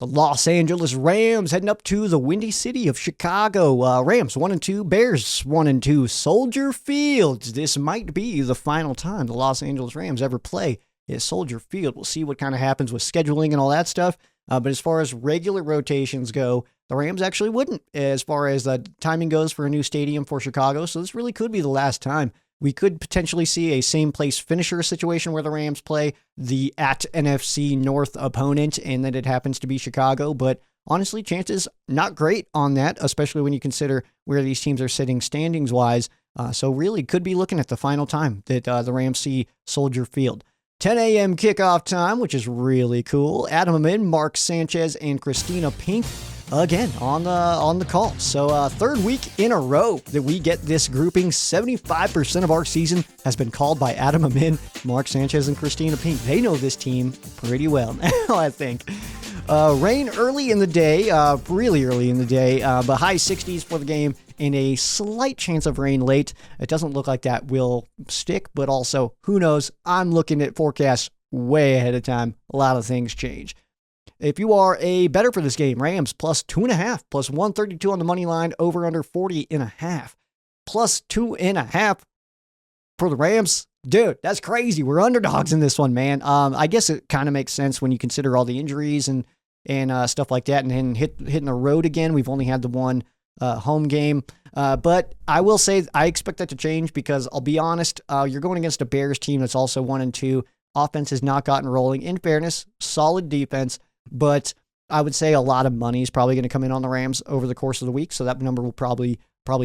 The Los Angeles Rams heading up to the Windy City of Chicago. Rams 1-2, Bears 1-2, Soldier Field. This might be the final time the Los Angeles Rams ever play at Soldier Field. We'll see what kind of happens with scheduling and all that stuff. But as far as regular rotations go, the Rams actually wouldn't, as far as the timing goes for a new stadium for Chicago. So this really could be the last time. We could potentially see a same place finisher situation where the Rams play the at NFC North opponent and then it happens to be Chicago. But honestly, chances not great on that, especially when you consider where these teams are sitting standings wise. So really could be looking at the final time that the Rams see Soldier Field. 10 a.m. kickoff time, which is really cool. Adam Amin, Mark Sanchez, and Christina Pink again on the call. So third week in a row that we get this grouping. 75% of our season has been called by Adam Amin, Mark Sanchez, and Christina Pink. They know this team pretty well now, I think. Rain early in the day, really early in the day, but high 60s for the game and a slight chance of rain late. It doesn't look like that will stick, but also, who knows? I'm looking at forecasts way ahead of time. A lot of things change. If you are a bettor for this game, Rams plus 2.5, plus 132 on the money line, over under 40.5, plus 2.5 for the Rams. Dude, that's crazy. We're underdogs in this one, man. I guess it kind of makes sense when you consider all the injuries and stuff like that, and then hitting the road again. We've only had the one home game, but I will say I expect that to change because I'll be honest, you're going against a Bears team that's also 1-2. Offense has not gotten rolling. In fairness, solid defense, but I would say a lot of money is probably going to come in on the Rams over the course of the week, so that number will probably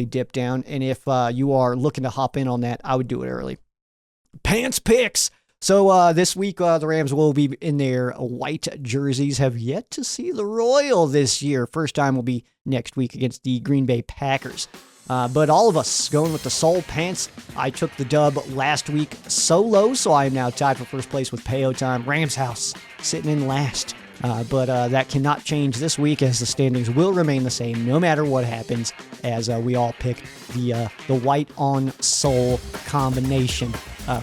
dip down. And if you are looking to hop in on that, I would do it early. Pants picks. So this week, the Rams will be in their white jerseys. Have yet to see the Royal this year. First time will be next week against the Green Bay Packers. But all of us going with the Soul Pants. I took the dub last week solo, so I am now tied for first place with Payo Time. Rams House sitting in last. But that cannot change this week as the standings will remain the same no matter what happens as we all pick the white on soul combination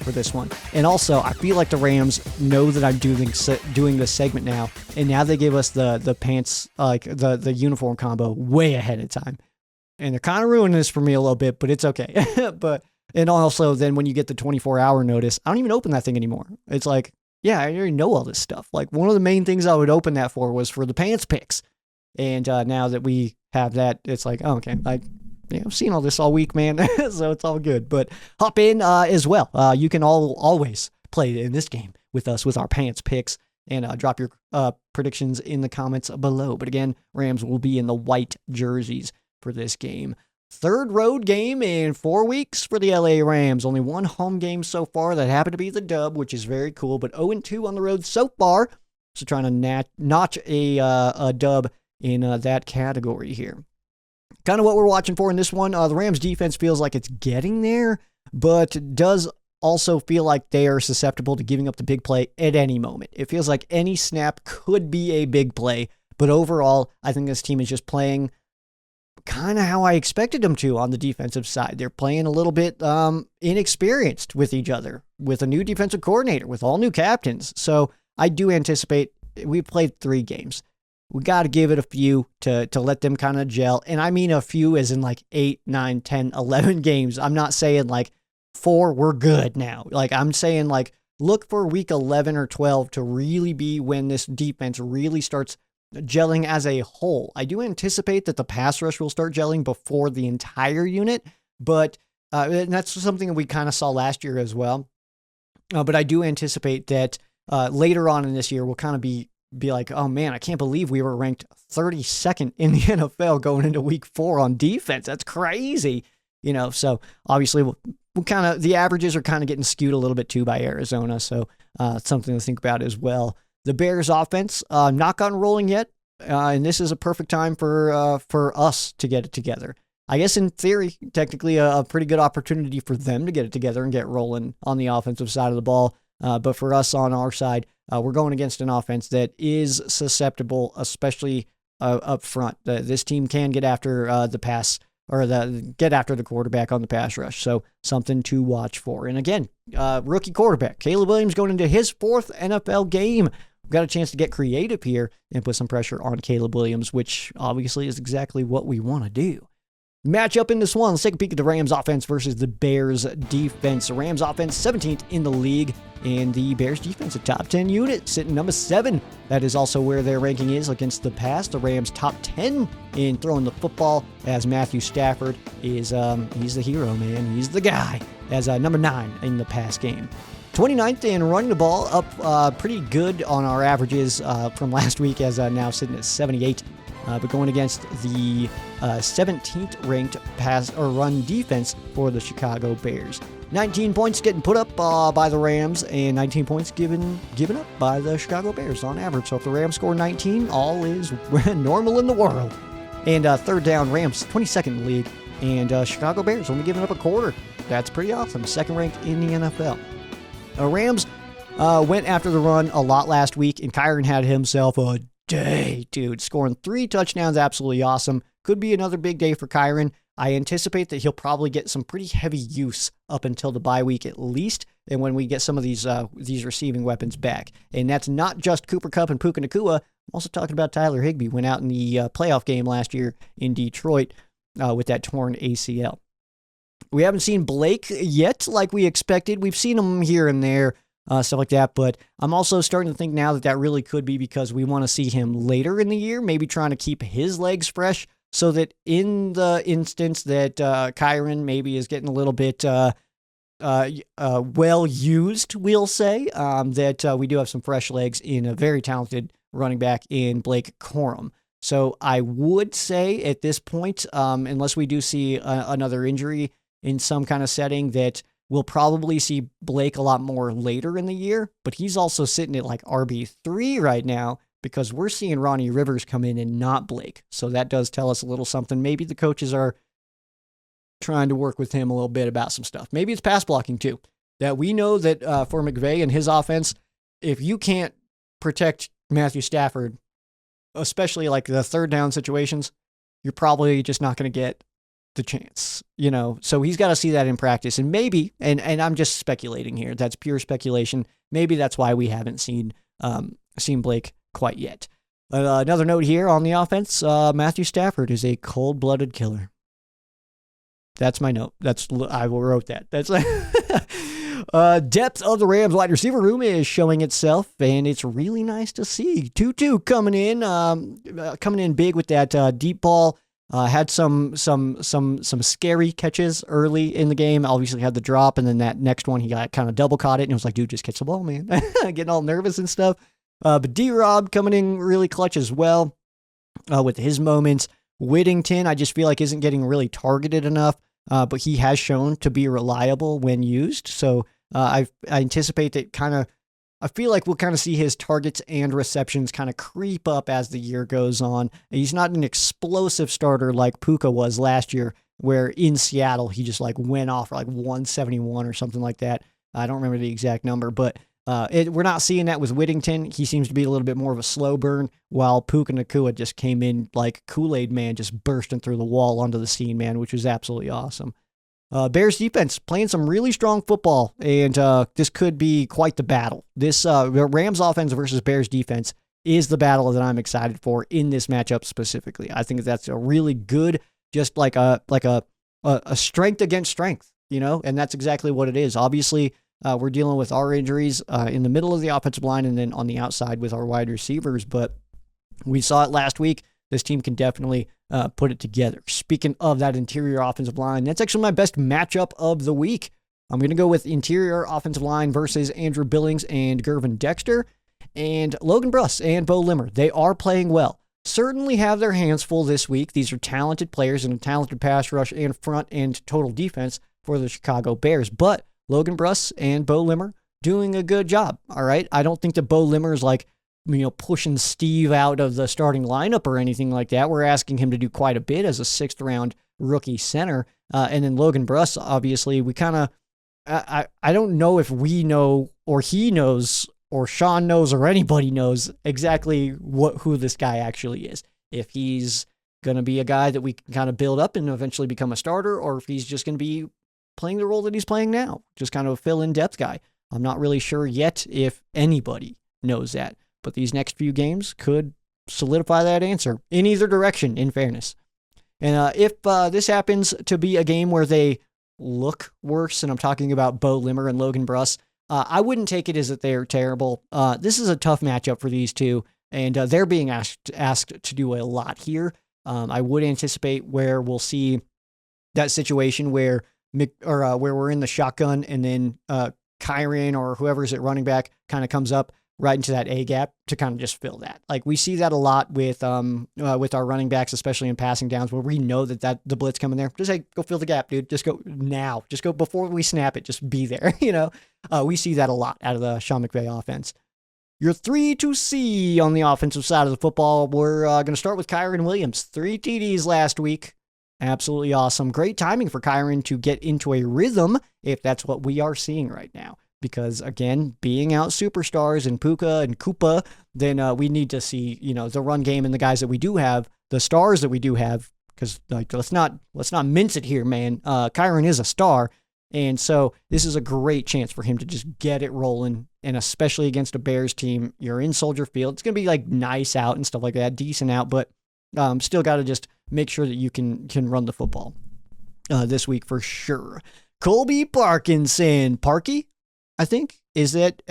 for this one. And also, I feel like the Rams know that I'm doing this segment now, and now they give us the pants, like the uniform combo way ahead of time. And they're kind of ruining this for me a little bit, but it's okay. And also then when you get the 24-hour notice, I don't even open that thing anymore. It's like, yeah, I already know all this stuff. Like, one of the main things I would open that for was for the pants picks. And now that we have that, it's like, oh, okay, I've seen all this all week, man. So it's all good. But hop in as well. You can always play in this game with us with our pants picks and drop your predictions in the comments below. But again, Rams will be in the white jerseys for this game. Third road game in 4 weeks for the LA Rams. Only one home game so far. That happened to be the dub, which is very cool. But 0-2 on the road so far. So trying to notch a dub in that category here. Kind of what we're watching for in this one. The Rams defense feels like it's getting there, but does also feel like they are susceptible to giving up the big play at any moment. It feels like any snap could be a big play. But overall, I think this team is just playing kind of how I expected them to on the defensive side. They're playing a little bit inexperienced with each other, with a new defensive coordinator, with all new captains. So I do anticipate, we played 3 games. We got to give it a few to let them kind of gel. And I mean a few as in like 8, 9, 10, 11 games. I'm not saying like 4, we're good now. Like, I'm saying like look for week 11 or 12 to really be when this defense really starts gelling as a whole. I do anticipate that the pass rush will start gelling before the entire unit, but and that's something that we kind of saw last year as well. But I do anticipate that later on in this year, we'll kind of be like, oh man, I can't believe we were ranked 32nd in the NFL going into week 4 on defense. That's crazy. So obviously we'll kind of, the averages are kind of getting skewed a little bit too by Arizona. So it's something to think about as well. The Bears offense, not gotten rolling yet. And this is a perfect time for us to get it together. I guess in theory, technically a pretty good opportunity for them to get it together and get rolling on the offensive side of the ball. But for us on our side, we're going against an offense that is susceptible, especially up front. This team can get after the pass or get after the quarterback on the pass rush. So something to watch for. And again, rookie quarterback Caleb Williams going into his 4th NFL game. we've got a chance to get creative here and put some pressure on Caleb Williams, which obviously is exactly what we want to do. Matchup in this one, let's take a peek at the Rams offense versus the Bears defense. The Rams offense 17th in the league, and the Bears defense a top 10 unit, sitting number 7. That is also where their ranking is against the pass. The Rams top 10 in throwing the football, as Matthew Stafford is he's the hero, man. He's the guy, as number 9 in the pass game. 29th in running the ball, up pretty good on our averages from last week, as now sitting at 78. But going against the 17th ranked pass or run defense for the Chicago Bears. 19 points getting put up by the Rams, and 19 points given up by the Chicago Bears on average. So if the Rams score 19, all is normal in the world. And third down, Rams 22nd in the league, and Chicago Bears only giving up a quarter. That's pretty awesome. Second ranked in the NFL. Rams went after the run a lot last week, and Kyren had himself a day, dude. Scoring 3 touchdowns, absolutely awesome. Could be another big day for Kyren. I anticipate that he'll probably get some pretty heavy use up until the bye week at least, and when we get some of these receiving weapons back. And that's not just Cooper Kupp and Puka Nacua. I'm also talking about Tyler Higbee. Went out in the playoff game last year in Detroit with that torn ACL. We haven't seen Blake yet like we expected. We've seen him here and there, stuff like that. But I'm also starting to think now that that really could be because we want to see him later in the year, maybe trying to keep his legs fresh so that in the instance that Kyren maybe is getting a little bit well used, we'll say, that we do have some fresh legs in a very talented running back in Blake Corum. So I would say at this point, unless we do see another injury in some kind of setting, that we'll probably see Blake a lot more later in the year, but he's also sitting at like RB3 right now because we're seeing Ronnie Rivers come in and not Blake. So that does tell us a little something. Maybe the coaches are trying to work with him a little bit about some stuff. Maybe it's pass blocking too. That we know that for McVay and his offense, if you can't protect Matthew Stafford, especially like the third down situations, you're probably just not going to get the chance, you know? So he's got to see that in practice, and maybe, and I'm just speculating here. That's pure speculation. Maybe that's why we haven't seen Blake quite yet. Another note here on the offense, Matthew Stafford is a cold-blooded killer. That's my note. I wrote that. That's depth of the Rams wide receiver room is showing itself, and it's really nice to see. Tutu coming in big with that deep ball. Had some scary catches early in the game. Obviously had the drop, and then that next one he got kind of double caught it, and it was like, dude, just catch the ball, man. Getting all nervous and stuff. But D-Rob coming in really clutch as well with his moments. Whittington, I just feel like isn't getting really targeted enough, but he has shown to be reliable when used. So I anticipate that I feel like we'll kind of see his targets and receptions kind of creep up as the year goes on. He's not an explosive starter like Puka was last year, where in Seattle he just like went off for like 171 or something like that. I don't remember the exact number, but we're not seeing that with Whittington. He seems to be a little bit more of a slow burn, while Puka Nacua just came in like Kool-Aid Man, just bursting through the wall onto the scene, man, which was absolutely awesome. Bears defense playing some really strong football, and this could be quite the battle. This Rams offense versus Bears defense is the battle that I'm excited for in this matchup specifically. I think that's a really good, just like a strength against strength, you know, and that's exactly what it is. Obviously, we're dealing with our injuries in the middle of the offensive line and then on the outside with our wide receivers, but we saw it last week. This team can definitely put it together. Speaking of that interior offensive line, that's actually my best matchup of the week. I'm going to go with interior offensive line versus Andrew Billings and Gervin Dexter, and Logan Bruss and Bo Limmer. They are playing well. Certainly have their hands full this week. These are talented players and a talented pass rush and front and total defense for the Chicago Bears. But Logan Bruss and Bo Limmer doing a good job, all right? I don't think that Bo Limmer is like, you know, pushing Steve out of the starting lineup or anything like that. We're asking him to do quite a bit as a 6th-round rookie center. And then Logan Bruss, obviously, we kind of, I don't know if we know or he knows or Sean knows or anybody knows exactly who this guy actually is. If he's going to be a guy that we can kind of build up and eventually become a starter, or if he's just going to be playing the role that he's playing now, just kind of a fill-in depth guy. I'm not really sure yet if anybody knows that. but these next few games could solidify that answer in either direction, in fairness. And if this happens to be a game where they look worse, and I'm talking about Bo Limmer and Logan Bruss, I wouldn't take it as that they're terrible. This is a tough matchup for these two, and they're being asked to do a lot here. I would anticipate where we'll see that situation where we're in the shotgun, and then Kyron or whoever's at running back kind of comes up right into that A gap to kind of just fill that. Like we see that a lot with our running backs, especially in passing downs, where we know that the blitz coming there. Just go fill the gap, dude. Just go now. Just go before we snap it. Just be there. We see that a lot out of the Sean McVay offense. Your 3-2C on the offensive side of the football. We're going to start with Kyron Williams. 3 TDs last week. Absolutely awesome. Great timing for Kyron to get into a rhythm if that's what we are seeing right now. Because, again, being out superstars and Puka and Koopa, then we need to see, the run game and the guys that we do have, the stars that we do have, because let's not mince it here, man. Kyron is a star, and so this is a great chance for him to just get it rolling, and especially against a Bears team. You're in Soldier Field. It's going to be, nice out and stuff like that, decent out, but still got to just make sure that you can run the football this week for sure. Colby Parkinson. Parky? I think, is that,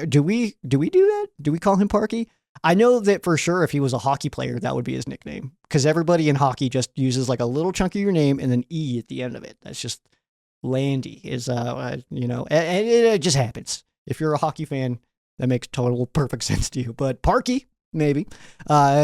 do we do that? Do we call him Parky? I know that for sure if he was a hockey player, that would be his nickname, because everybody in hockey just uses a little chunk of your name and then E at the end of it. That's just Landy is, and it just happens. If you're a hockey fan, that makes total perfect sense to you, but Parky, maybe,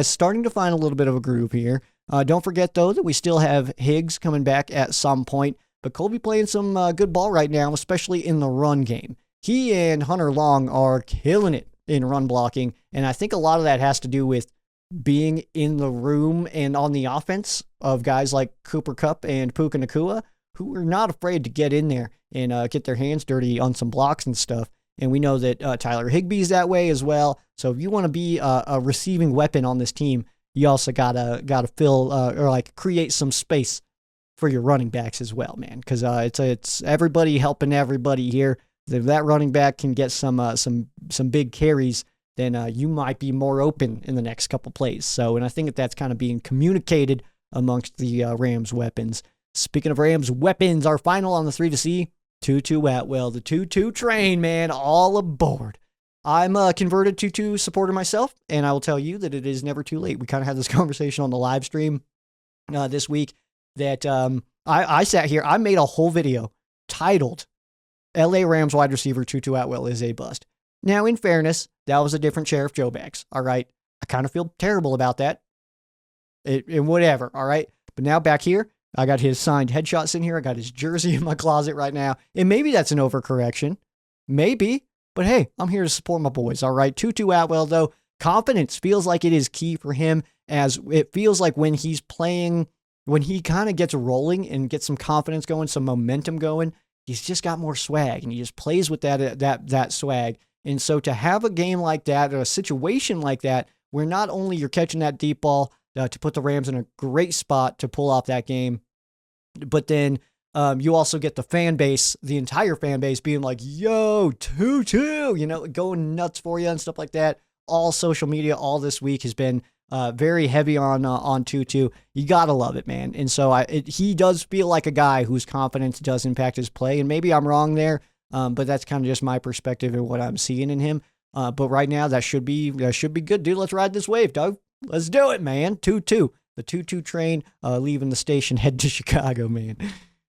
starting to find a little bit of a groove here. Don't forget though, that we still have Higgs coming back at some point, but Colby playing some good ball right now, especially in the run game. He and Hunter Long are killing it in run blocking, and I think a lot of that has to do with being in the room and on the offense of guys like Cooper Kupp and Puka Nacua, who are not afraid to get in there and get their hands dirty on some blocks and stuff. And we know that Tyler Higbee's that way as well. So if you want to be a receiving weapon on this team, you also gotta fill or create some space for your running backs as well, man. Because it's everybody helping everybody here. If that running back can get some big carries, then you might be more open in the next couple plays. So, and I think that's kind of being communicated amongst the Rams weapons. Speaking of Rams weapons, our final on the 3-2C, Tutu Atwell, the 2-2 train, man, all aboard. I'm a converted Tutu supporter myself, and I will tell you that it is never too late. We kind of had this conversation on the live stream this week that I sat here, I made a whole video titled LA Rams wide receiver Tutu Atwell is a bust. Now, in fairness, that was a different Sheriff Joe Bags. All right. I kind of feel terrible about that. And whatever. All right. But now back here, I got his signed headshots in here. I got his jersey in my closet right now. And maybe that's an overcorrection. Maybe. But hey, I'm here to support my boys. All right. Tutu Atwell, though, confidence feels like it is key for him, as it feels like when he's playing, when he kind of gets rolling and gets some confidence going, some momentum going, he's just got more swag, and he just plays with that swag. And so to have a game like that, or a situation like that, where not only you're catching that deep ball to put the Rams in a great spot to pull off that game, but then you also get the fan base, the entire fan base being like, yo, Tutu, going nuts for you and stuff like that. All social media all this week has been very heavy on Tutu. You gotta love it, man. And so he does feel like a guy whose confidence does impact his play. And maybe I'm wrong there, but that's kind of just my perspective and what I'm seeing in him. But right now, that should be good, dude. Let's ride this wave, Doug. Let's do it, man. Tutu, the 2-2 train, leaving the station, head to Chicago, man.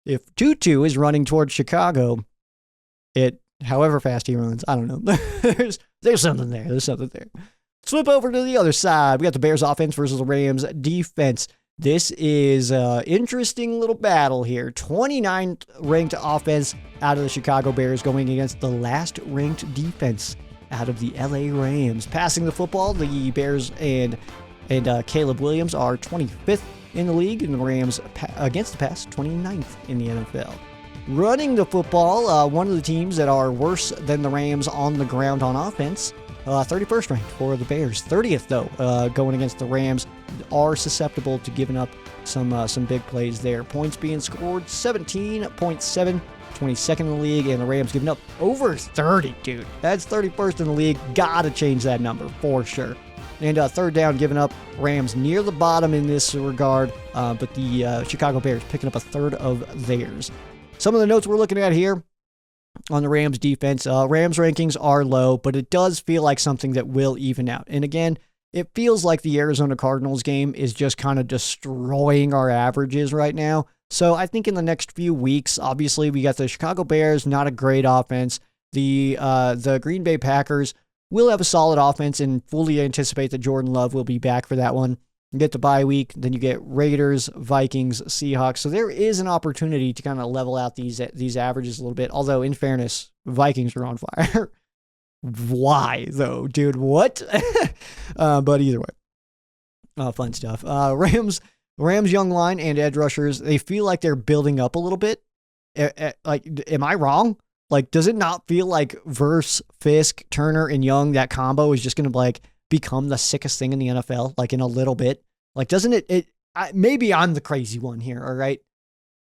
If Tutu is running towards Chicago, however fast he runs, I don't know. There's something there. There's something there. Flip over to the other side. We got the Bears offense versus the Rams defense. This is an interesting little battle here. 29th ranked offense out of the Chicago Bears going against the last ranked defense out of the LA Rams. Passing the football, the Bears and Caleb Williams are 25th in the league, and the Rams against the pass 29th in the NFL. Running the football, one of the teams that are worse than the Rams on the ground on offense, 31st ranked for the Bears. 30th, though, going against the Rams, are susceptible to giving up some big plays there. Points being scored, 17.7 22nd in the league, and the Rams giving up over 30, dude. That's 31st in the league. Gotta change that number for sure. And third down given up, Rams near the bottom in this regard, but the Chicago Bears picking up a third of theirs. Some of the notes we're looking at here on the Rams defense, Rams rankings are low, but it does feel like something that will even out. And again, it feels like the Arizona Cardinals game is just kind of destroying our averages right now. So I think in the next few weeks, obviously we got the Chicago Bears, not a great offense. The Green Bay Packers will have a solid offense and fully anticipate that Jordan Love will be back for that one. You get the bye week, then you get Raiders, Vikings, Seahawks. So there is an opportunity to kind of level out these averages a little bit. Although, in fairness, Vikings are on fire. Why, though, dude? What? But either way, fun stuff. Rams young line and edge rushers, they feel like they're building up a little bit. Like, am I wrong? Like, does it not feel like Verse, Fisk, Turner, and Young, that combo is just going to like become the sickest thing in the NFL, like in a little bit? Like, doesn't it maybe I'm the crazy one here, all right?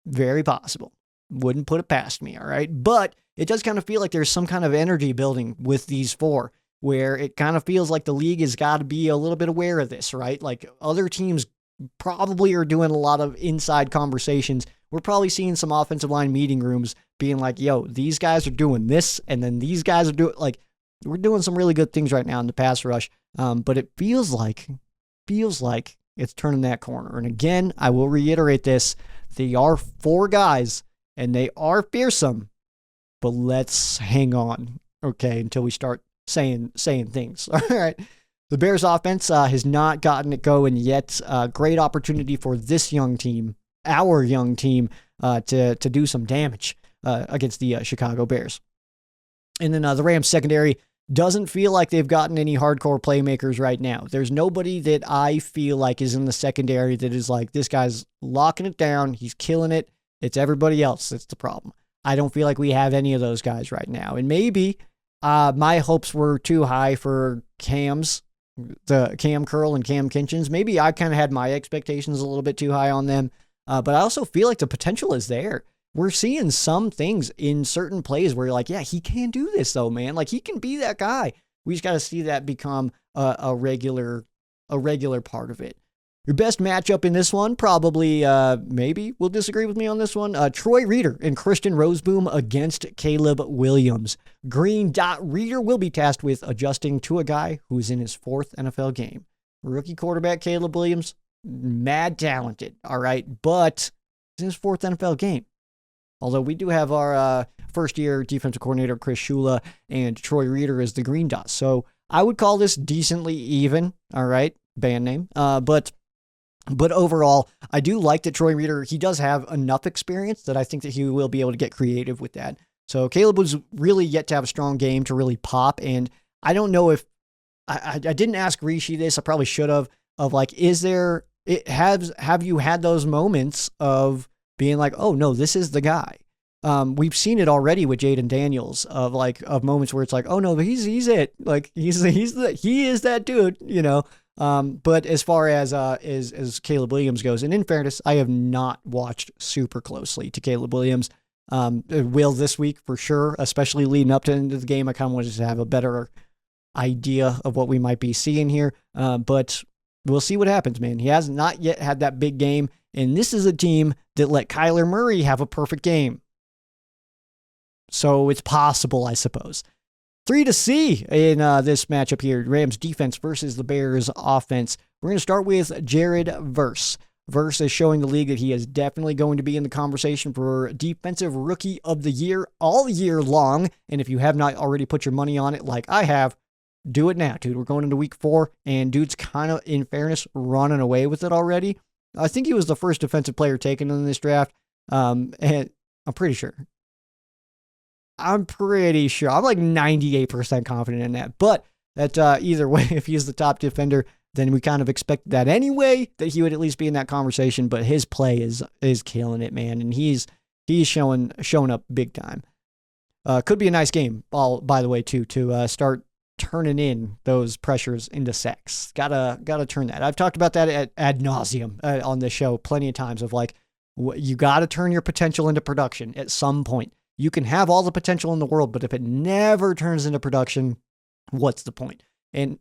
Very possible. Wouldn't put it past me, all right? But it does kind of feel like there's some kind of energy building with these four, where it kind of feels like the league has got to be a little bit aware of this, right? Like, other teams probably are doing a lot of inside conversations. We're probably seeing some offensive line meeting rooms being like, yo, these guys are doing this, and then these guys are doing, like, we're doing some really good things right now in the pass rush. But it feels like it's turning that corner. And again, I will reiterate this. They are four guys, and they are fearsome, but let's hang on, okay, until we start saying things. All right. The Bears offense has not gotten it going yet. Great opportunity for this young team, our young team, to do some damage against the Chicago Bears. And then the Rams secondary doesn't feel like they've gotten any hardcore playmakers right now. There's nobody that I feel like is in the secondary that is like, this guy's locking it down. He's killing it. It's everybody else that's the problem. I don't feel like we have any of those guys right now. And maybe my hopes were too high for the Cam Curl and Cam Kinchens. Maybe I kind of had my expectations a little bit too high on them. But I also feel like the potential is there. We're seeing some things in certain plays where you're like, yeah, he can do this though, man. Like, he can be that guy. We just got to see that become a regular part of it. Your best matchup in this one, probably, maybe will disagree with me on this one. Troy Reeder and Christian Roseboom against Caleb Williams. Green Dot Reeder will be tasked with adjusting to a guy who's in his fourth NFL game. Rookie quarterback Caleb Williams, mad talented, all right, but it's his fourth NFL game. Although we do have our first-year defensive coordinator, Chris Shula, and Troy Reeder as the Green Dot. So I would call this decently even, all right, band name. But overall, I do like that Troy Reeder, he does have enough experience that I think that he will be able to get creative with that. So Caleb was really yet to have a strong game to really pop, and I don't know if, I didn't ask Rishi this, I probably should have, of like, have you had those moments of being like, oh no, this is the guy. We've seen it already with Jaden Daniels of moments where it's like, oh no, he's it. Like he is that dude, you know? But as far as Caleb Williams goes, and in fairness, I have not watched super closely to Caleb Williams. Will this week for sure, especially leading up to the end of the game. I kind of wanted to have a better idea of what we might be seeing here. But we'll see what happens, man. He has not yet had that big game. And this is a team that let Kyler Murray have a perfect game. So it's possible, I suppose. 3 to see in this matchup here. Rams defense versus the Bears offense. We're going to start with Jared Verse. Verse is showing the league that he is definitely going to be in the conversation for Defensive Rookie of the Year all year long. And if you have not already put your money on it like I have, do it now, dude. We're going into week 4, and dude's kind of, in fairness, running away with it already. I think he was the first defensive player taken in this draft, and I'm pretty sure. I'm like 98% confident in that. But that either way, if he's the top defender, then we kind of expected that anyway, that he would at least be in that conversation. But his play is killing it, man, and he's showing up big time. Could be a nice game, by the way, too, to start turning in those pressures into sacks. Gotta turn that. I've talked about that ad nauseum on this show plenty of times of like, you gotta turn your potential into production at some point. You can have all the potential in the world, but if it never turns into production, what's the point? And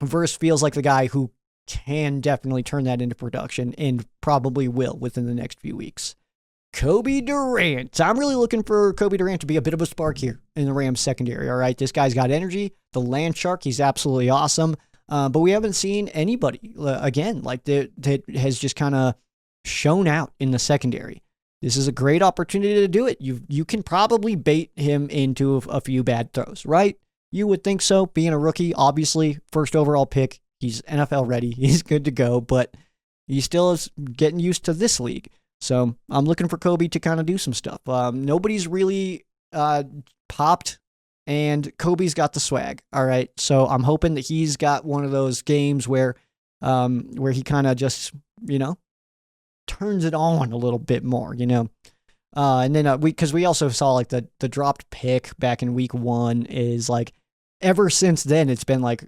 Verse feels like the guy who can definitely turn that into production and probably will within the next few weeks. Kobe Durant. I'm really looking for Kobe Durant to be a bit of a spark here in the Rams secondary. All right. This guy's got energy. The land shark. He's absolutely awesome. But we haven't seen anybody again like that has just kind of shown out in the secondary. This is a great opportunity to do it. You can probably bait him into a few bad throws, right? You would think so. Being a rookie, obviously, first overall pick. He's NFL ready. He's good to go, but he still is getting used to this league. So I'm looking for Kobe to kind of do some stuff. Nobody's really popped, and Kobe's got the swag. All right, so I'm hoping that he's got one of those games where he kind of just turns it on a little bit more, and then because we also saw like the dropped pick back in week 1 is like ever since then it's been like.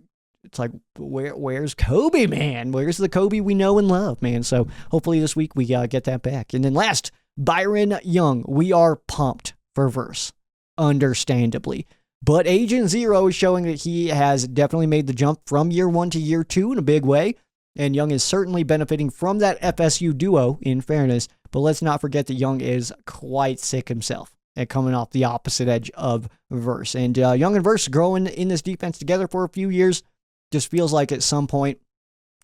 It's like, where's Kobe, man? Where's the Kobe we know and love, man? So hopefully this week we get that back. And then last, Byron Young. We are pumped for Verse, understandably. But Agent Zero is showing that he has definitely made the jump from year 1 to year 2 in a big way. And Young is certainly benefiting from that FSU duo, in fairness. But let's not forget that Young is quite sick himself and coming off the opposite edge of Verse. And Young and Verse growing in this defense together for a few years. Just feels like at some point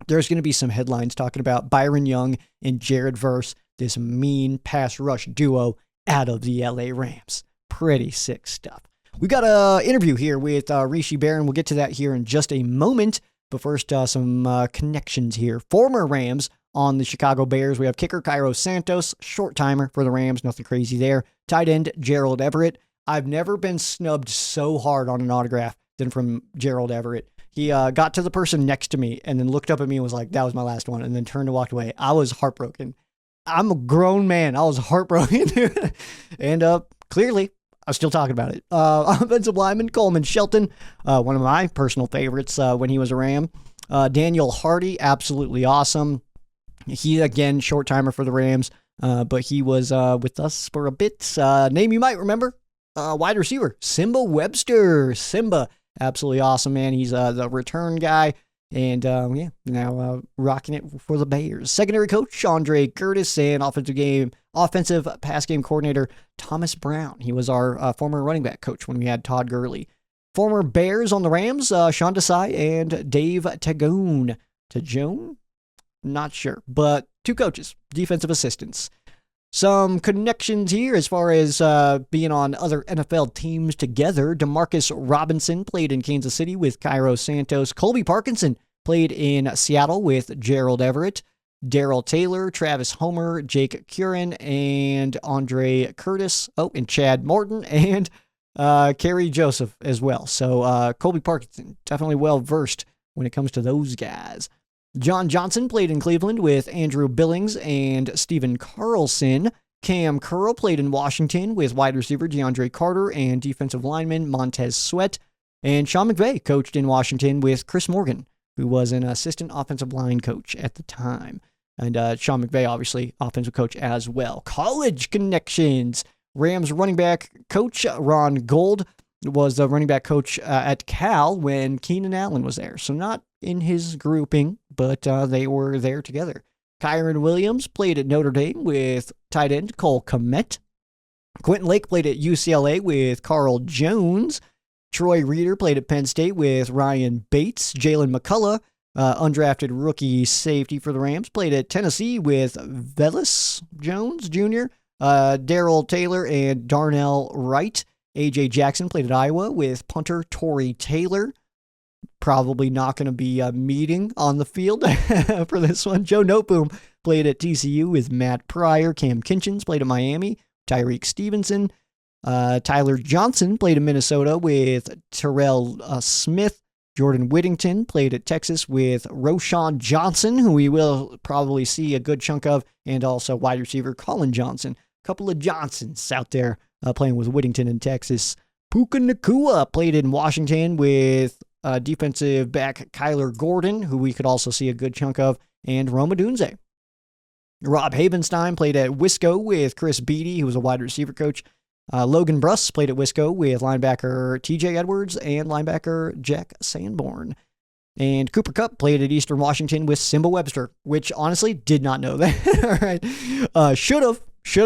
there's going to be some headlines talking about Byron Young and Jared Verse, this mean pass rush duo out of the LA Rams. Pretty sick stuff. We got an interview here with Rishi Barran. We'll get to that here in just a moment. But first, some connections here. Former Rams on the Chicago Bears. We have kicker Cairo Santos, short timer for the Rams. Nothing crazy there. Tight end Gerald Everett. I've never been snubbed so hard on an autograph than from Gerald Everett. He got to the person next to me and then looked up at me and was like, that was my last one, and then turned and walked away. I was heartbroken. I'm a grown man. I was heartbroken. And clearly, I was still talking about it. Offensive lineman Coleman Shelton, one of my personal favorites when he was a Ram. Daniel Hardy, absolutely awesome. He, again, short timer for the Rams, but he was with us for a bit. Name you might remember, wide receiver, Simba Webster. Simba. Absolutely awesome, man. He's the return guy. And, now rocking it for the Bears. Secondary coach, Andre Curtis, and offensive pass game coordinator, Thomas Brown. He was our former running back coach when we had Todd Gurley. Former Bears on the Rams, Sean Desai and Dave Tagone. Tajone? Not sure. But 2 coaches, defensive assistants. Some connections here as far as being on other NFL teams together. Demarcus Robinson played in Kansas City with Cairo Santos. Colby Parkinson played in Seattle with Gerald Everett. Darrell Taylor, Travis Homer, Jake Curran, and Andre Curtis. Oh, and Chad Morton and Kerry Joseph as well. So Colby Parkinson, definitely well-versed when it comes to those guys. John Johnson played in Cleveland with Andrew Billings and Stephen Carlson. Cam Curl played in Washington with wide receiver DeAndre Carter and defensive lineman Montez Sweat. And Sean McVay coached in Washington with Chris Morgan, who was an assistant offensive line coach at the time. And Sean McVay, obviously, offensive coach as well. College connections. Rams running back coach Ron Gold was the running back coach at Cal when Keenan Allen was there. So not in his grouping, but they were there together. Kyron Williams played at Notre Dame with tight end Cole Kmet. Quentin Lake played at UCLA with Carl Jones. Troy Reeder played at Penn State with Ryan Bates. Jalen McCullough, undrafted rookie safety for the Rams, played at Tennessee with Velus Jones Jr., Darrell Taylor, and Darnell Wright. A.J. Jackson played at Iowa with punter Torrey Taylor. Probably not going to be meeting on the field for this one. Joe Noteboom played at TCU with Matt Pryor. Cam Kinchins played at Miami. Tyreek Stevenson. Tyler Johnson played in Minnesota with Terrell Smith. Jordan Whittington played at Texas with Roshan Johnson, who we will probably see a good chunk of, and also wide receiver Colin Johnson. A couple of Johnsons out there playing with Whittington in Texas. Puka Nacua played in Washington with defensive back Kyler Gordon, who we could also see a good chunk of, and Roma Dunze. Rob Havenstein played at Wisco with Chris Beatty, who was a wide receiver coach. Logan Bruss played at Wisco with linebacker TJ Edwards and linebacker Jack Sanborn. And Cooper Kupp played at Eastern Washington with Simba Webster, which honestly did not know that. All right. Should have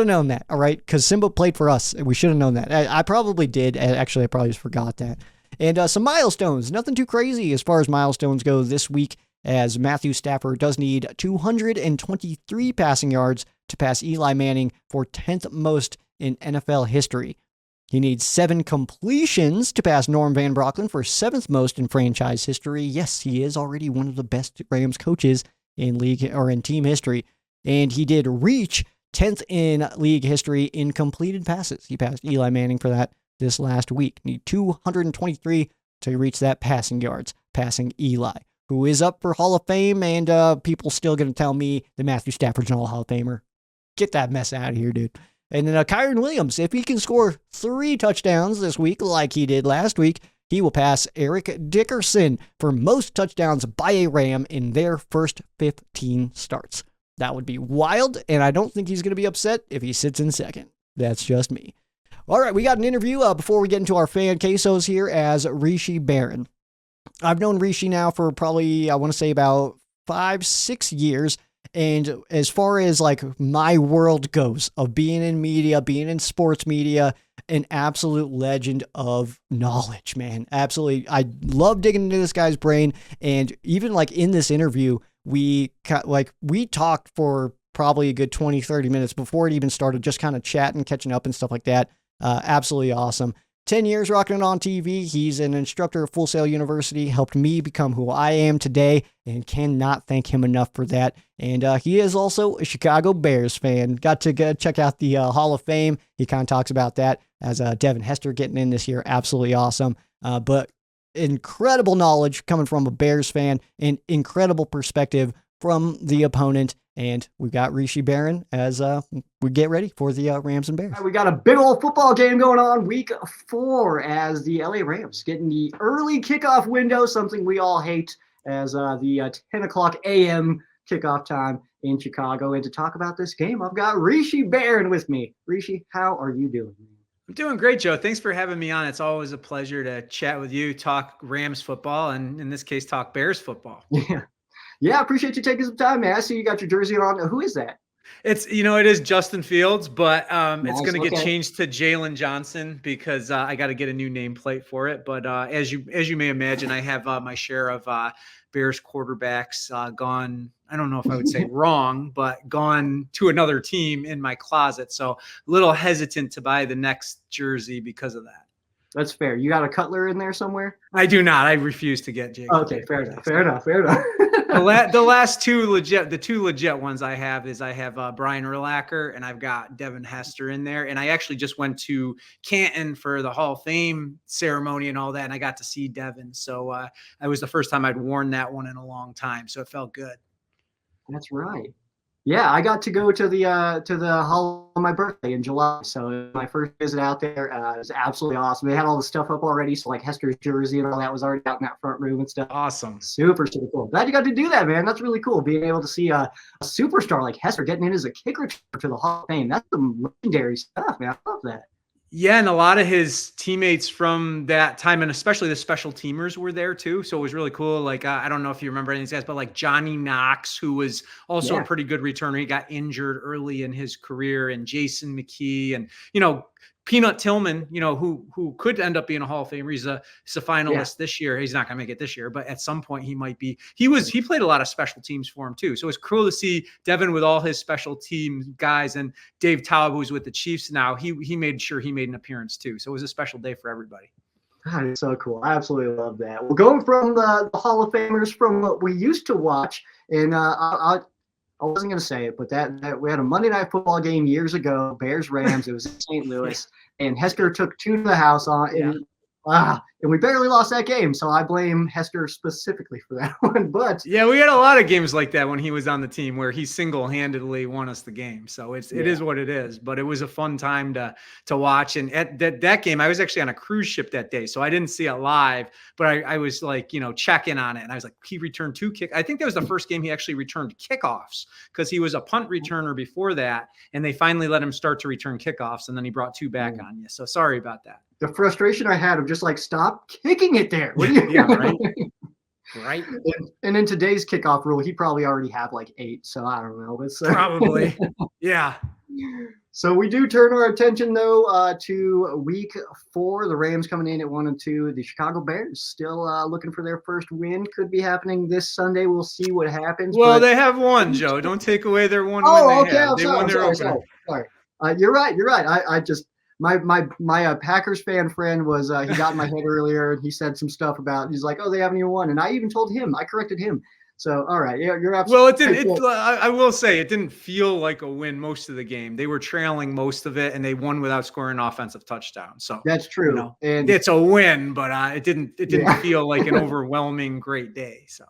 known that. All right. Because Simba played for us. And we should have known that. I probably did. Actually, I probably just forgot that. And some milestones. Nothing too crazy as far as milestones go this week, as Matthew Stafford does need 223 passing yards to pass Eli Manning for 10th most in NFL history. He needs 7 completions to pass Norm Van Brocklin for 7th most in franchise history. Yes, he is already one of the best Rams coaches in league or in team history. And he did reach 10th in league history in completed passes. He passed Eli Manning for that this last week. Need 223 to reach that passing yards, passing Eli, who is up for Hall of Fame, and people still going to tell me that Matthew Stafford's not a Hall of Famer. Get that mess out of here, dude. And then Kyron Williams, if he can score 3 touchdowns this week like he did last week, he will pass Eric Dickerson for most touchdowns by a Ram in their first 15 starts. That would be wild, and I don't think he's going to be upset if he sits in second. That's just me. All right, we got an interview before we get into our fan quesos here as Rishi Barran. I've known Rishi now for probably, I want to say about 5-6 years. And as far as like my world goes of being in media, being in sports media, an absolute legend of knowledge, man. Absolutely. I love digging into this guy's brain. And even like in this interview, we talked for probably a good 20-30 minutes before it even started, just kind of chatting, catching up and stuff like that. Absolutely awesome. 10 years rocking it on TV. He's an instructor at Full Sail University, helped me become who I am today, and cannot thank him enough for that. And he is also a Chicago Bears fan. Got to go check out the Hall of Fame. He kind of talks about that as Devin Hester getting in this year. Absolutely awesome. But incredible knowledge coming from a Bears fan and incredible perspective from the opponent. And we've got Rishi Barran as we get ready for the Rams and Bears. We got a big old football game going on week 4 as the LA Rams getting the early kickoff window, something we all hate, as the 10 o'clock a.m. kickoff time in Chicago. And to talk about this game, I've got Rishi Barran with me. Rishi, how are you doing? I'm doing great, Joe. Thanks for having me on. It's always a pleasure to chat with you, talk Rams football, and in this case, talk Bears football. Yeah, I appreciate you taking some time, man. I see you got your jersey on. Who is that? It is Justin Fields, but it's going to get changed to Jalen Johnson because I got to get a new nameplate for it. But as you may imagine, I have my share of Bears quarterbacks gone. I don't know if I would say wrong, but gone to another team in my closet. So a little hesitant to buy the next jersey because of that. That's fair. You got a Cutler in there somewhere? I do not. I refuse to get Jake. Okay, fair enough. The two legit ones I have is Brian Urlacher and I've got Devin Hester in there. And I actually just went to Canton for the Hall of Fame ceremony and all that, and I got to see Devin. So it was the first time I'd worn that one in a long time, so it felt good. That's right. Yeah, I got to go to the Hall on my birthday in July. So my first visit out there was absolutely awesome. They had all the stuff up already. So like Hester's jersey and all that was already out in that front room and stuff. Awesome. Super, super cool. Glad you got to do that, man. That's really cool. Being able to see a superstar like Hester getting in as a kick returner to the Hall of Fame. That's some legendary stuff, man. I love that. Yeah, and a lot of his teammates from that time, and especially the special teamers, were there too. So it was really cool. Like, I don't know if you remember any of these guys, but like Johnny Knox, who was also a pretty good returner. He got injured early in his career, and Jason McKee, and Peanut Tillman, who could end up being a Hall of Famer. He's a finalist this year. He's not going to make it this year, but at some point he might be. He played a lot of special teams for him too. So it's cool to see Devin with all his special team guys, and Dave Taub, who's with the Chiefs now. He made sure he made an appearance too. So it was a special day for everybody. God, it's so cool. I absolutely love that. Well, going from the Hall of Famers from what we used to watch, and I wasn't going to say it, but that we had a Monday Night Football game years ago, Bears Rams. It was in St. Louis, and Hester took 2 to the house on And we barely lost that game, so I blame Hester specifically for that one. But yeah, we had a lot of games like that when he was on the team where he single-handedly won us the game. So it is what it is. But it was a fun time to watch. And at that game, I was actually on a cruise ship that day, so I didn't see it live. But I was like, checking on it, and I was like, he returned 2 kick. I think that was the first game he actually returned kickoffs because he was a punt returner before that, and they finally let him start to return kickoffs, and then he brought 2 back on you. So sorry about that. The frustration I had of just like, stop kicking it there. What are you yeah, right. Right. And in today's kickoff rule, he probably already had like 8. So I don't know. Probably. Yeah. So we do turn our attention, though, to week 4. The Rams coming in at 1-2. The Chicago Bears still looking for their first win. Could be happening this Sunday. We'll see what happens. Well, they have won, Joe. Don't take away their one win they have. They won their opener. Sorry. You're right. I just my Packers fan friend was he got in my head earlier, and he said some stuff about, he's like, oh, they haven't even won, and I even told him, I corrected him. So all right, yeah, you're absolutely. Well, I will say it didn't feel like a win most of the game. They were trailing most of it, and they won without scoring an offensive touchdown. So that's true, and it's a win, but it didn't feel like an overwhelming great day. So.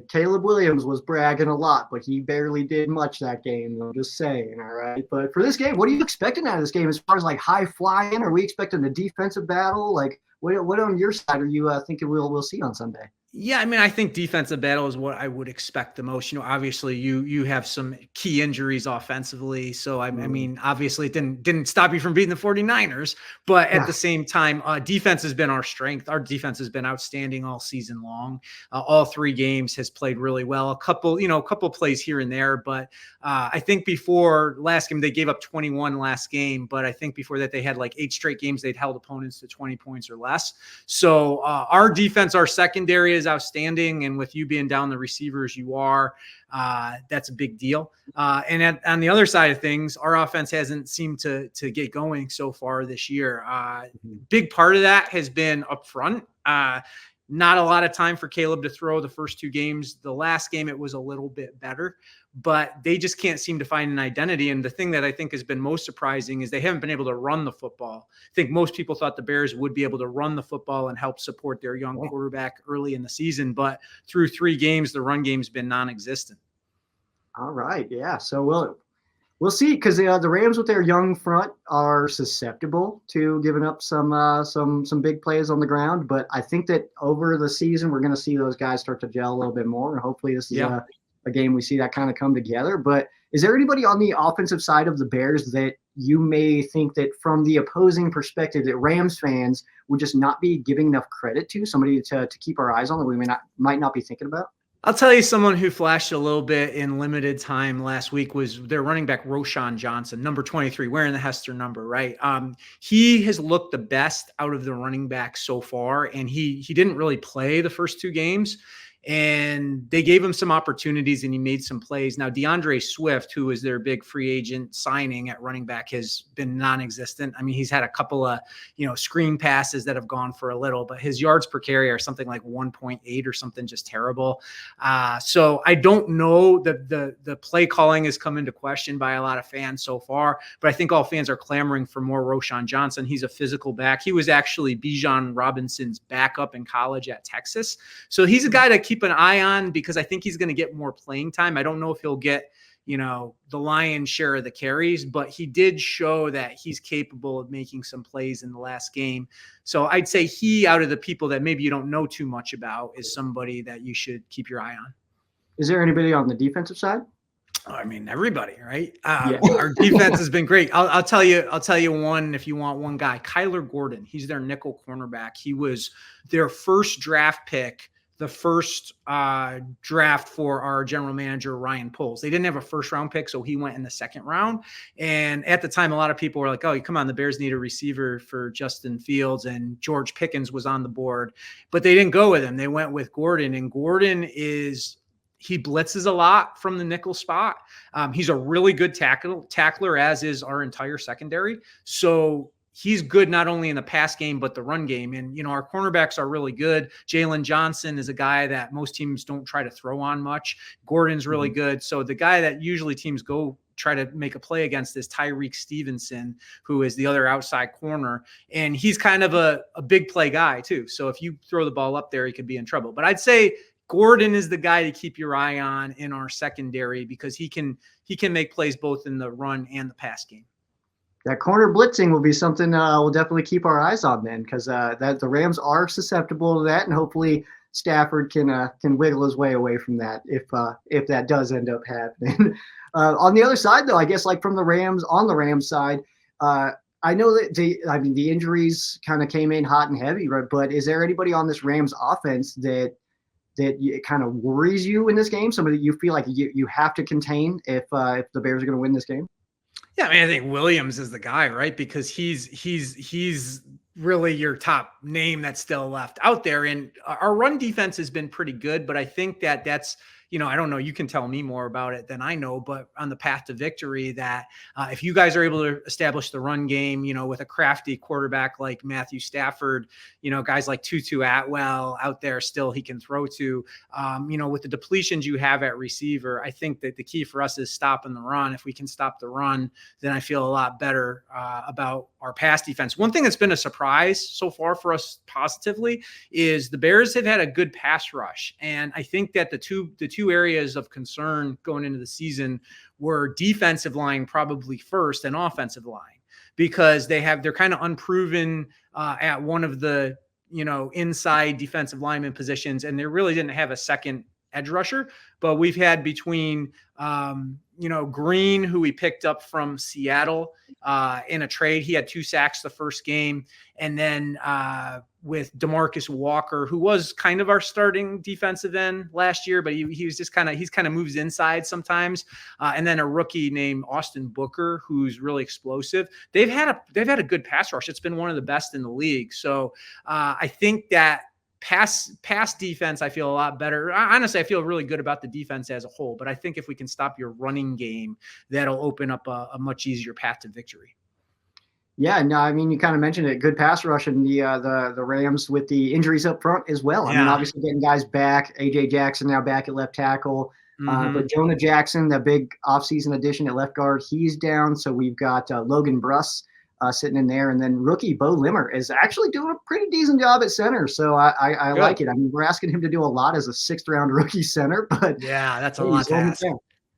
Caleb Williams was bragging a lot, but he barely did much that game. I'm just saying, all right. But for this game, what are you expecting out of this game as far as like high flying? Are we expecting a defensive battle? Like, what on your side are you thinking we'll see on Sunday? Yeah, I mean, I think defensive battle is what I would expect the most. Obviously you have some key injuries offensively. So I mean, obviously it didn't stop you from beating the 49ers, but at the same time, defense has been our strength. Our defense has been outstanding all season long. All 3 games has played really well. A couple plays here and there, but I think before last game, they gave up 21 last game, but I think before that they had like 8 straight games they'd held opponents to 20 points or less. So our defense, our secondary is outstanding, and with you being down the receivers you are, that's a big deal. And on the other side of things, our offense hasn't seemed to get going so far this year. Big part of that has been up front. Not a lot of time for Caleb to throw the first 2 games. The last game, it was a little bit better, but they just can't seem to find an identity. And the thing that I think has been most surprising is they haven't been able to run the football. I think most people thought the Bears would be able to run the football and help support their young quarterback early in the season, but through 3 games, the run game's been non-existent. All right. Yeah. So we'll see, because the Rams with their young front are susceptible to giving up some big plays on the ground. But I think that over the season, we're going to see those guys start to gel a little bit more. And hopefully this is a game we see that kind of come together. But is there anybody on the offensive side of the Bears that you may think that from the opposing perspective that Rams fans would just not be giving enough credit to, somebody to keep our eyes on that we might not be thinking about? I'll tell you someone who flashed a little bit in limited time last week was their running back, Roschon Johnson, number 23, wearing the Hester number, right? He has looked the best out of the running backs so far, and he didn't really play the first 2 games. And they gave him some opportunities and he made some plays. Now, DeAndre Swift, who is their big free agent signing at running back, has been non-existent. I mean, he's had a couple of, screen passes that have gone for a little, but his yards per carry are something like 1.8 or something, just terrible. So I don't know, the play calling has come into question by a lot of fans so far, but I think all fans are clamoring for more Roschon Johnson. He's a physical back. He was actually Bijan Robinson's backup in college at Texas. So he's a guy to keep an eye on because I think he's going to get more playing time. I don't know if he'll get, the lion's share of the carries, but he did show that he's capable of making some plays in the last game. So I'd say he, out of the people that maybe you don't know too much about, is somebody that you should keep your eye on. Is there anybody on the defensive side? I mean, everybody, right? Our defense has been great. I'll tell you one, if you want one guy, Kyler Gordon. He's their nickel cornerback. He was their first draft pick, the first draft for our general manager, Ryan Poles. They didn't have a first round pick, so he went in the second round. And at the time, a lot of people were like, oh, come on, the Bears need a receiver for Justin Fields, and George Pickens was on the board. But they didn't go with him. They went with Gordon, and Gordon he blitzes a lot from the nickel spot. He's a really good tackler, as is our entire secondary. So he's good not only in the pass game, but the run game. And, our cornerbacks are really good. Jalen Johnson is a guy that most teams don't try to throw on much. Gordon's really good. So the guy that usually teams go try to make a play against is Tyreek Stevenson, who is the other outside corner. And he's kind of a big play guy too. So if you throw the ball up there, he could be in trouble. But I'd say Gordon is the guy to keep your eye on in our secondary, because he can make plays both in the run and the pass game. That corner blitzing will be something we'll definitely keep our eyes on then, because that the Rams are susceptible to that, and hopefully Stafford can wiggle his way away from that if that does end up happening. On the other side, though, I guess like from the Rams, on the Rams side, I know that the injuries kind of came in hot and heavy, right? But is there anybody on this Rams offense that kind of worries you in this game? Somebody that you feel like you have to contain if the Bears are going to win this game? Yeah, I mean, I think Williams is the guy, right? Because he's really your top name that's still left out there. And our run defense has been pretty good, but I think that's, I don't know, you can tell me more about it than I know, but on the path to victory, that if you guys are able to establish the run game, with a crafty quarterback like Matthew Stafford, guys like Tutu Atwell out there still he can throw to, with the depletions you have at receiver, I think that the key for us is stopping the run. If we can stop the run, then I feel a lot better about our pass defense. One thing that's been a surprise so far for us positively is the Bears have had a good pass rush. And I think that the two areas of concern going into the season were defensive line probably first and offensive line, because they're kind of unproven at one of the, inside defensive lineman positions. And they really didn't have a second edge rusher, but we've had between, Green, who we picked up from Seattle in a trade. He had 2 sacks the first game. And then with DeMarcus Walker, who was kind of our starting defensive end last year, but he was just kind of moves inside sometimes. And then a rookie named Austin Booker, who's really explosive. They've had a good pass rush. It's been one of the best in the league. So I think that pass defense, I feel a lot better. Honestly, I feel really good about the defense as a whole, but I think if we can stop your running game, that'll open up a much easier path to victory. Yeah, no, I mean, you kind of mentioned it. Good pass rush, and the Rams with the injuries up front as well. I mean, obviously getting guys back. A.J. Jackson now back at left tackle. But Jonah Jackson, the big offseason addition at left guard, he's down. So we've got Logan Bruss sitting in there. And then rookie Bo Limmer is actually doing a pretty decent job at center. So I like it. I mean, we're asking him to do a lot as a 6th-round rookie center. But yeah, that's a lot to ask.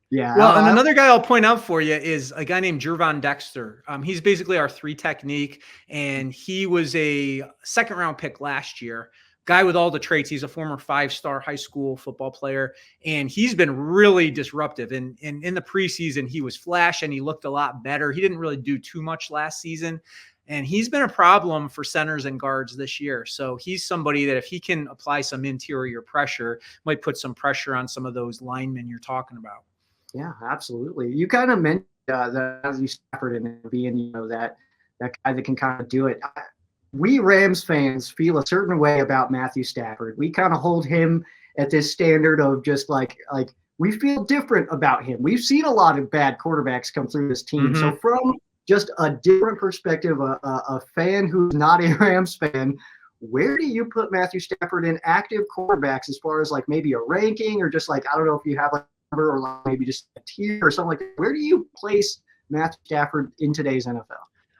Yeah. Well, and another guy I'll point out for you is a guy named Jervon Dexter. He's basically our 3 technique, and he was a 2nd-round pick last year. Guy with all the traits. He's a former 5-star high school football player, and he's been really disruptive. And in the preseason, he was flash and he looked a lot better. He didn't really do too much last season, and he's been a problem for centers and guards this year. So he's somebody that if he can apply some interior pressure, might put some pressure on some of those linemen you're talking about. Yeah, absolutely. You kind of mentioned the Matthew Stafford and being, that guy that can kind of do it. We Rams fans feel a certain way about Matthew Stafford. We kind of hold him at this standard of just like we feel different about him. We've seen a lot of bad quarterbacks come through this team. So from just a different perspective, a fan who's not a Rams fan, where do you put Matthew Stafford in active quarterbacks as far as like maybe a ranking, or just like, I don't know if you have like a number or like maybe just a tier or something like that. Where do you place Matthew Stafford in today's NFL?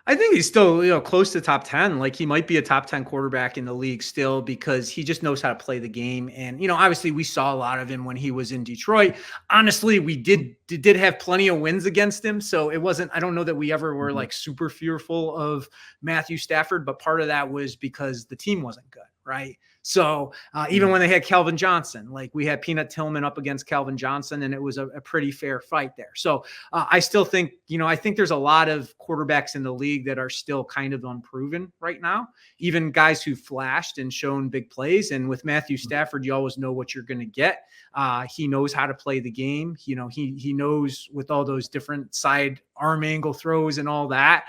I think he's still, close to top 10. Like, he might be a top 10 quarterback in the league still, because he just knows how to play the game. And, obviously we saw a lot of him when he was in Detroit. Honestly, we did have plenty of wins against him. So it wasn't, I don't know that we ever were like super fearful of Matthew Stafford, but part of that was because the team wasn't good. Right. So even when they had Calvin Johnson, like we had Peanut Tillman up against Calvin Johnson, and it was a pretty fair fight there. So I still think, I think there's a lot of quarterbacks in the league that are still kind of unproven right now, even guys who flashed and shown big plays. And with Matthew Stafford, you always know what you're going to get. He knows how to play the game. He knows with all those different side arm angle throws and all that.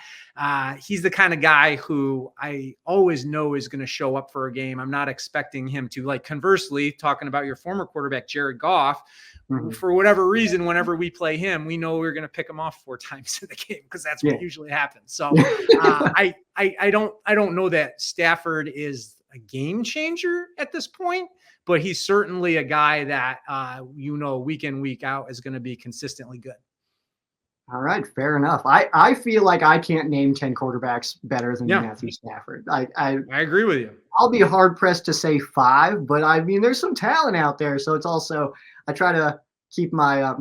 He's the kind of guy who I always know is going to show up for a game. I'm not expecting him to, like, conversely, talking about your former quarterback, Jared Goff, for whatever reason, whenever we play him, we know we're going to pick him off 4 times in the game because that's what usually happens. So I don't know that Stafford is a game changer at this point, but he's certainly a guy that, week in, week out is going to be consistently good. All right, fair enough. I feel like I can't name 10 quarterbacks better than Matthew Stafford. I agree with you. I'll be hard pressed to say 5, but I mean, there's some talent out there. So it's also, I try to keep my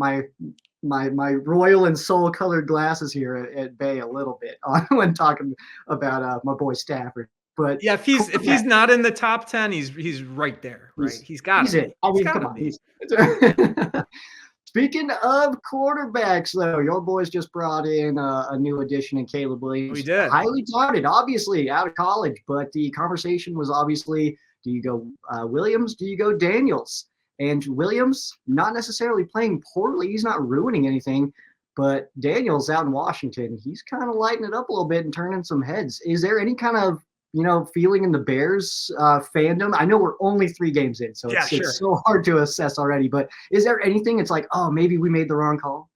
my royal and soul colored glasses here at bay a little bit when talking about my boy Stafford. But yeah, if he's not in the top 10, he's right there, right? He's got he's it. I mean, come on. Speaking of quarterbacks, though, your boys just brought in a new addition in Caleb Williams. We did. Highly touted, obviously, out of college. But the conversation was obviously, do you go Williams? Do you go Daniels? And Williams, not necessarily playing poorly. He's not ruining anything. But Daniels out in Washington, he's kind of lighting it up a little bit and turning some heads. Is there any kind of feeling in the Bears fandom? I know we're only 3 games in, so it's so hard to assess already, but is there anything it's like, oh, maybe we made the wrong call?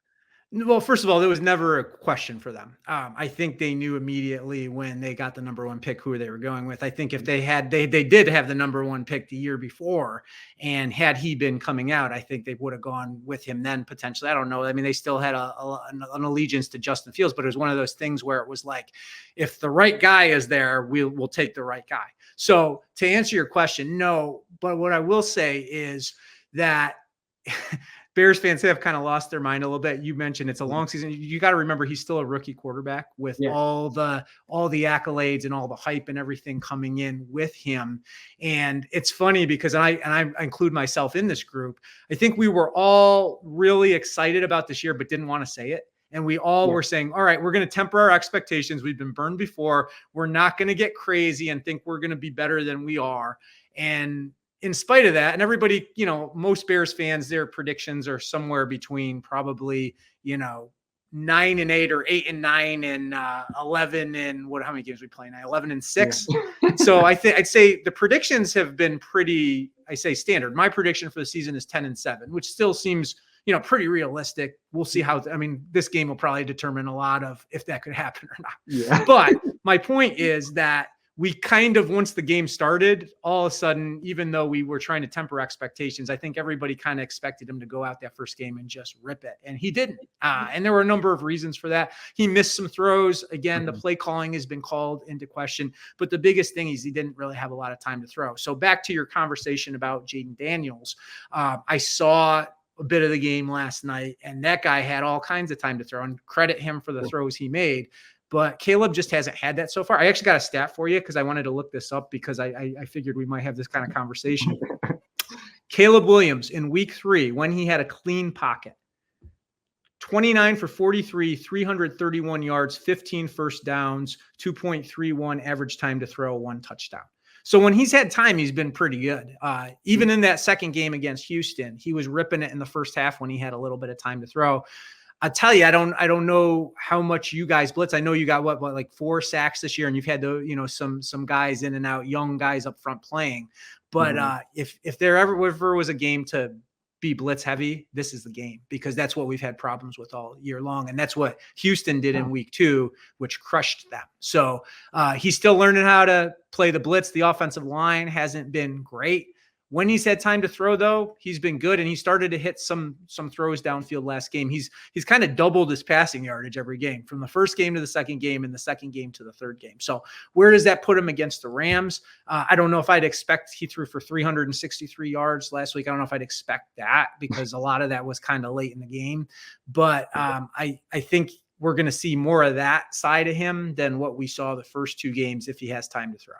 Well, first of all, there was never a question for them. I think they knew immediately when they got the number 1 pick who they were going with. I think if they did have the number 1 pick the year before, and had he been coming out, I think they would have gone with him then potentially. I don't know. I mean, they still had an allegiance to Justin Fields, but it was one of those things where it was like, if the right guy is there, we'll take the right guy. So to answer your question, no. But what I will say is that Bears fans have kind of lost their mind a little bit. You mentioned it's a long season. You got to remember he's still a rookie quarterback with all the accolades and all the hype and everything coming in with him. And it's funny because I include myself in this group. I think we were all really excited about this year, but didn't want to say it. And we all were saying, all right, we're going to temper our expectations. We've been burned before. We're not going to get crazy and think we're going to be better than we are. And in spite of that, and everybody, most Bears fans, their predictions are somewhere between probably, 9-8 or 8-9 and 11 and how many games we play now? 11-6. Yeah. So I'd say the predictions have been pretty, standard. My prediction for the season is 10-7, which still seems, pretty realistic. We'll see this game will probably determine a lot of if that could happen or not. Yeah. But my point is that we kind of, once the game started, all of a sudden, even though we were trying to temper expectations, I think everybody kind of expected him to go out that first game and just rip it. And he didn't. And there were a number of reasons for that. He missed some throws. Again, the play calling has been called into question. But the biggest thing is he didn't really have a lot of time to throw. So back to your conversation about Jaden Daniels, I saw a bit of the game last night, and that guy had all kinds of time to throw, and credit him for the throws he made. But Caleb just hasn't had that so far. I actually got a stat for you because I wanted to look this up because I figured we might have this kind of conversation. Caleb Williams in week 3, when he had a clean pocket, 29 for 43, 331 yards, 15 first downs, 2.31 average time to throw, 1 touchdown. So when he's had time, he's been pretty good. Even in that second game against Houston, he was ripping it in the first half when he had a little bit of time to throw. I'll tell you, I don't know how much you guys blitz. I know you got like 4 sacks this year, and you've had some guys in and out, young guys up front playing. But if there ever was a game to be blitz heavy, this is the game, because that's what we've had problems with all year long, and that's what Houston did in week 2, which crushed them. So he's still learning how to play the blitz. The offensive line hasn't been great. When he's had time to throw, though, he's been good, and he started to hit some throws downfield last game. He's kind of doubled his passing yardage every game, from the first game to the second game and the second game to the third game. So where does that put him against the Rams? I don't know if I'd expect. He threw for 363 yards last week. I don't know if I'd expect that, because a lot of that was kind of late in the game. But I think we're going to see more of that side of him than what we saw the first 2 games if he has time to throw.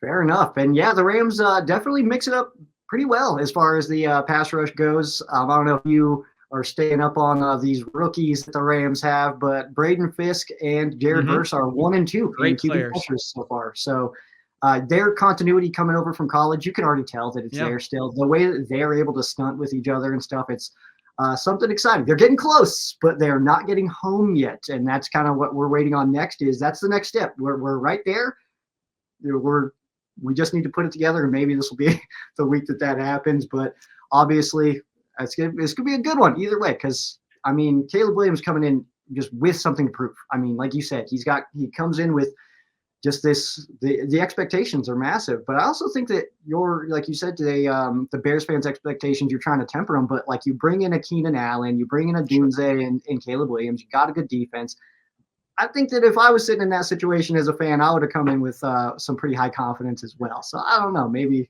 Fair enough. And yeah, the Rams definitely mix it up pretty well as far as the pass rush goes. I don't know if you are staying up on these rookies that the Rams have, but Braden Fisk and Jared Verse are 1 and 2 great players so far. So their continuity coming over from college, you can already tell that it's there still. The way that they're able to stunt with each other and stuff, it's something exciting. They're getting close, but they're not getting home yet. And that's kind of what we're waiting on next. That's the next step. We're right there. We just need to put it together, and maybe this will be the week that happens. But obviously, It's gonna be a good one either way. Because I mean, Caleb Williams coming in just with something to prove. I mean, like you said, he comes in with just the expectations are massive. But I also think that like you said today, the Bears fans' expectations, you're trying to temper them. But like you bring in a Keenan Allen, you bring in a Dunze and Caleb Williams, you got a good defense. I think that if I was sitting in that situation as a fan, I would have come in with some pretty high confidence as well. So I don't know, maybe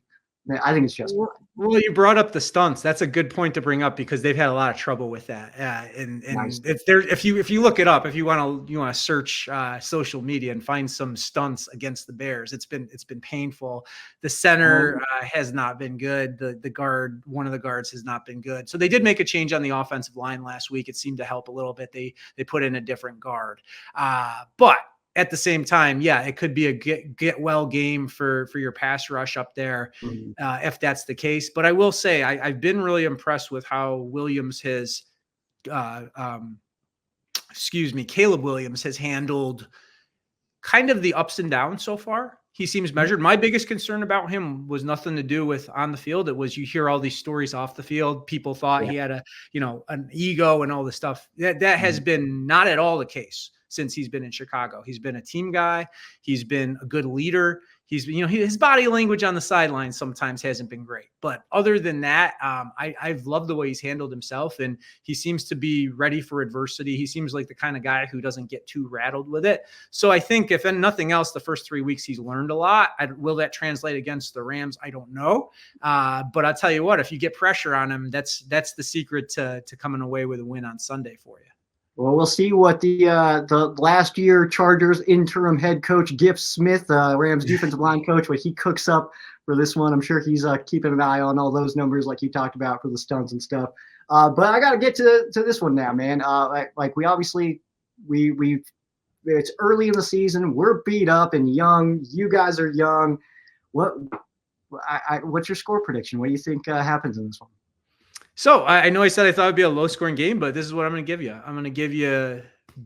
I think it's just well, you brought up the stunts. That's a good point to bring up because they've had a lot of trouble with that. And Nice. if you look it up, if you want to search social media and find some stunts against the Bears, it's been painful. The center has not been good. The guard, one of the guards, has not been good. So they did make a change on the offensive line last week. It seemed to help a little bit. They put in a different guard, but at the same time, yeah, it could be a get well game for your pass rush up there, if that's the case. But I will say I've been really impressed with how Williams has, Caleb Williams has handled kind of the ups and downs so far. He seems measured. My biggest concern about him was nothing to do with on the field. It was, you hear all these stories off the field. People thought he had an ego and all this stuff. That has been not at all the case since he's been in Chicago. He's been a team guy. He's been a good leader. He's been, his body language on the sidelines sometimes hasn't been great. But other than that, I've loved the way he's handled himself, and he seems to be ready for adversity. He seems like the kind of guy who doesn't get too rattled with it. So I think if nothing else, the first 3 weeks he's learned a lot. Will that translate against the Rams? I don't know. But I'll tell you what, if you get pressure on him, that's the secret to coming away with a win on Sunday for you. Well, we'll see what the last year Chargers interim head coach Giff Smith, Rams defensive line coach, what he cooks up for this one. I'm sure he's keeping an eye on all those numbers like you talked about for the stunts and stuff. But I got to get to this one now, man. Like we obviously it's early in the season. We're beat up and young. You guys are young. What's your score prediction? What do you think happens in this one? So I know I said I thought it'd be a low scoring game, but this is what I'm going to give you. I'm going to give you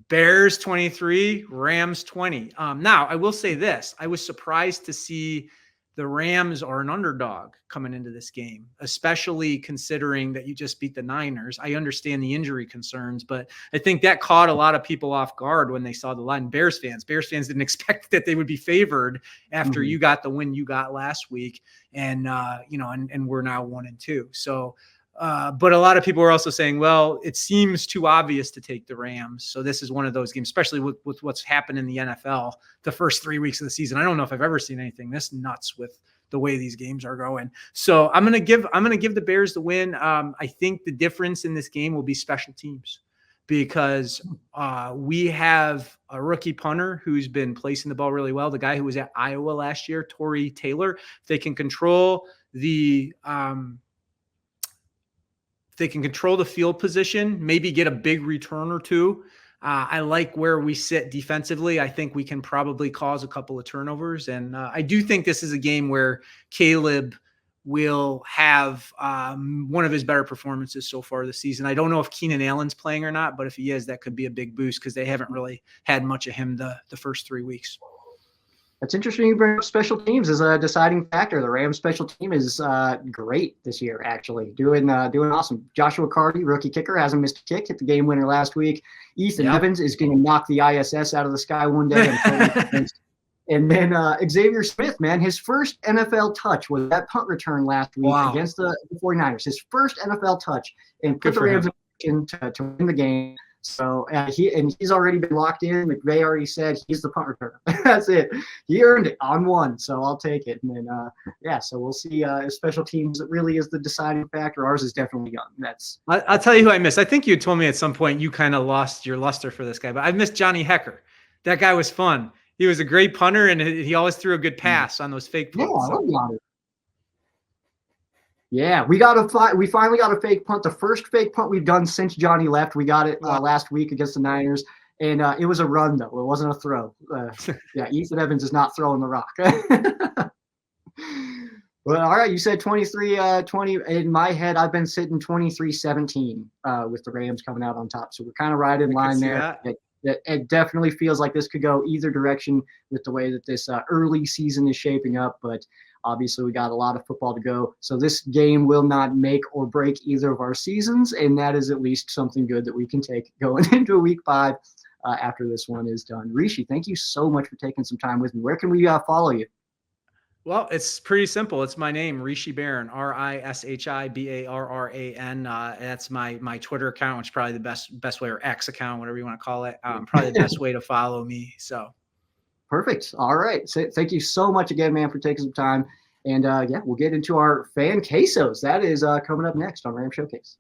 Bears 23, Rams 20. Now I will say this. I was surprised to see the Rams are an underdog coming into this game, especially considering that you just beat the Niners. I understand the injury concerns, but I think that caught a lot of people off guard when they saw the line. Bears fans didn't expect that they would be favored after you got the win you got last week. And, and we're now 1-2. So, but a lot of people are also saying, well, it seems too obvious to take the Rams. So this is one of those games, especially with what's happened in the NFL the first 3 weeks of the season. I don't know if I've ever seen anything this nuts with the way these games are going. So I'm going to give the Bears the win. I think the difference in this game will be special teams, because we have a rookie punter who's been placing the ball really well. The guy who was at Iowa last year, Torrey Taylor. If they can control the field position, maybe get a big return or two. I like where we sit defensively. I think we can probably cause a couple of turnovers. And I do think this is a game where Caleb will have one of his better performances so far this season. I don't know if Keenan Allen's playing or not, but if he is, that could be a big boost because they haven't really had much of him the first 3 weeks. That's interesting. You bring up special teams as a deciding factor. The Rams special team is great this year, actually. Doing awesome. Joshua Carty, rookie kicker, hasn't missed a kick. Hit the game winner last week. Ethan Evans is going to knock the ISS out of the sky one day. And then Xavier Smith, man, his first NFL touch was that punt return last week against the 49ers. His first NFL touch, and put the Rams in to win the game. So he's already been locked in. McVay already said he's the punt returner. That's it. He earned it on one, so I'll take it. And then so we'll see if special teams really is the deciding factor. Ours is definitely young. I'll tell you who I miss. I think you told me at some point you kind of lost your luster for this guy, but I missed Johnny Hecker. That guy was fun. He was a great punter, and he always threw a good pass on those fake punts. Yeah, I love Johnny. Yeah, we finally got a fake punt. The first fake punt we've done since Johnny left. We got it last week against the Niners, and it was a run, though. It wasn't a throw. Ethan Evans is not throwing the rock. Well, all right, you said 23-20. In my head, I've been sitting 23-17 with the Rams coming out on top. So we're kind of right in line there. It definitely feels like this could go either direction with the way that this early season is shaping up. But Obviously, we got a lot of football to go. So this game will not make or break either of our seasons, and that is at least something good that we can take going into week 5 after this one is done. Rishi, thank you so much for taking some time with me. Where can we follow you? Well, it's pretty simple. It's my name, Rishi Barran, RISHIBARRAN. That's my Twitter account, which is probably the best way, or X account, whatever you want to call it. Probably the best way to follow me. So perfect. All right. So thank you so much again, man, for taking some time. And yeah, we'll get into our fan quesos. That is coming up next on Ram Showcase.